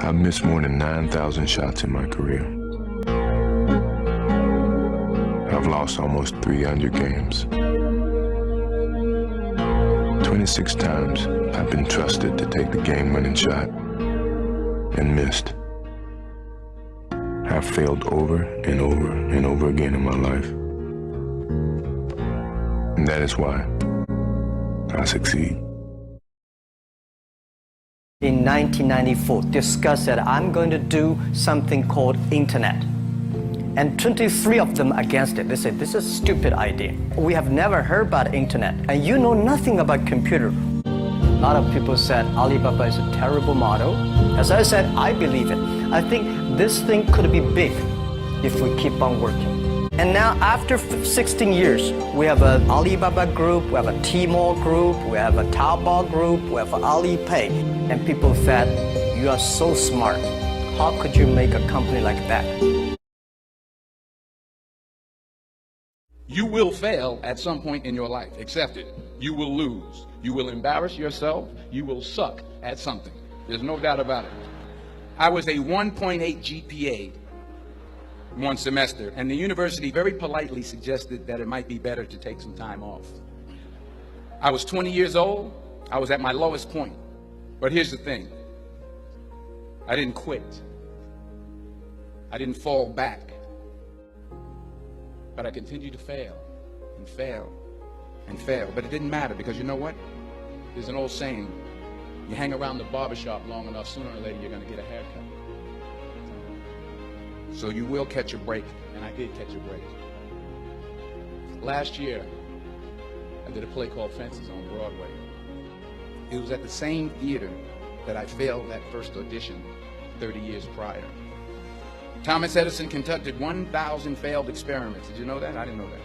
I've missed more than 9,000 shots in my career. I've lost almost 300 games. 26 times I've been trusted to take the game-winning shot and missed. I've failed over and over and over again in my life. And that is why I succeed. In 1994, discussed that I'm going to do something called internet. And 23 of them against it. They said, this is a stupid idea. We have never heard about internet. And you know nothing about computer. A lot of people said Alibaba is a terrible model. As I said, I believe it. I think this thing could be big if we keep on working. And now after 16 years, we have an Alibaba group, we have a Tmall group, we have a Taobao group, we have Alipay. And people said, you are so smart. How could you make a company like that? You will fail at some point in your life. Accept it. You will lose. You will embarrass yourself. You will suck at something. There's no doubt about it. I was a 1.8 GPA one semester, and the university very politely suggested that it might be better to take some time off. I was 20 years old. I was at my lowest point. But here's the thing. I didn't quit. I didn't fall back. But I continued to fail and fail and fail. But it didn't matter, because you know what? There's an old saying, you hang around the barbershop long enough, sooner or later you're going to get a haircut. So you will catch a break, and I did catch a break. Last year, I did a play called Fences on Broadway. It was at the same theater that I failed that first audition 30 years prior. Thomas Edison conducted 1,000 failed experiments. Did you know that? I didn't know that.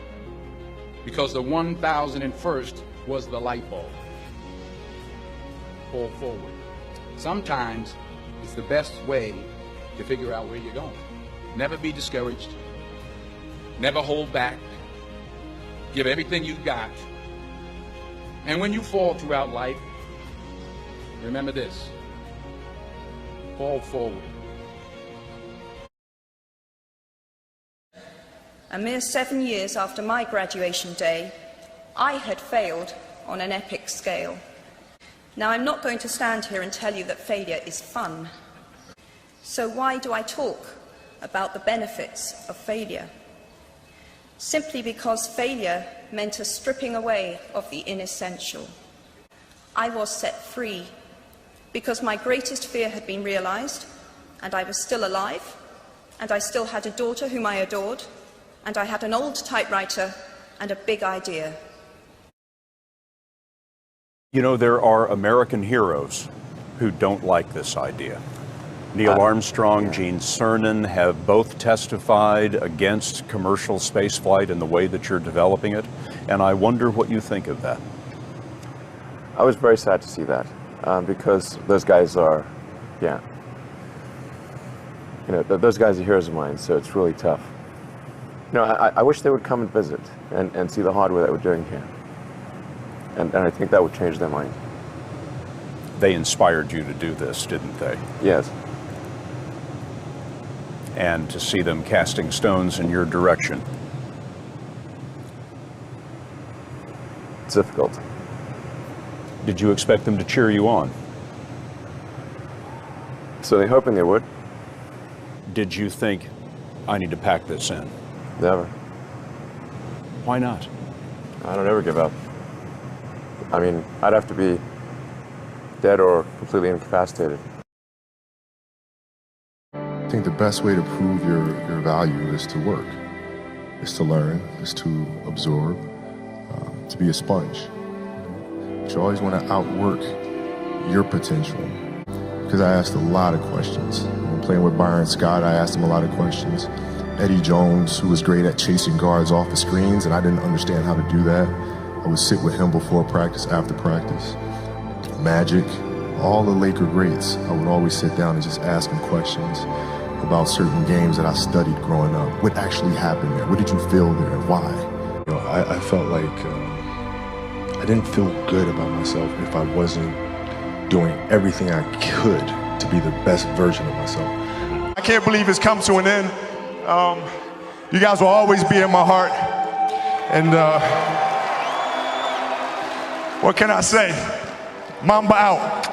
Because the 1,001st was the light bulb. Fall forward. Sometimes it's the best way to figure out where you're going. Never be discouraged. Never hold back. Give everything you've got. And when you fall throughout life, remember this. Fall forward. A mere 7 years after my graduation day, I had failed on an epic scale. Now, I'm not going to stand here and tell you that failure is fun. So why do I talk about the benefits of failure? Simply because failure meant a stripping away of the inessential. I was set free because my greatest fear had been realized, and I was still alive, and I still had a daughter whom I adored, and I had an old typewriter and a big idea. You know, there are American heroes who don't like this idea. Neil Armstrong, Gene Cernan have both testified against commercial spaceflight and the way that you're developing it, and I wonder what you think of that. I was very sad to see that, because those guys are, those guys are heroes of mine, so it's really tough. You know, I wish they would come and visit and see the hardware that we're doing here. And I think that would change their mind. They inspired you to do this, didn't they? Yes. And to see them casting stones in your direction. It's difficult. Did you expect them to cheer you on? So they're hoping they would. Did you think, I need to pack this in? Never. Why not? I don't ever give up. I mean, I'd have to be dead or completely incapacitated. I think the best way to prove your value is to work, is to learn, is to absorb, to be a sponge. But you always want to outwork your potential. Because I asked a lot of questions. When playing with Bryant Scott, I asked him a lot of questions. Eddie Jones, who was great at chasing guards off the screens, and I didn't understand how to do that. I would sit with him before practice, after practice. Magic, all the Laker greats, I would always sit down and just ask them questions about certain games that I studied growing up. What actually happened there? What did you feel there and why? You know, I felt like I didn't feel good about myself if I wasn't doing everything I could to be the best version of myself. I can't believe it's come to an end. You guys will always be in my heart. And what can I say? Mamba out.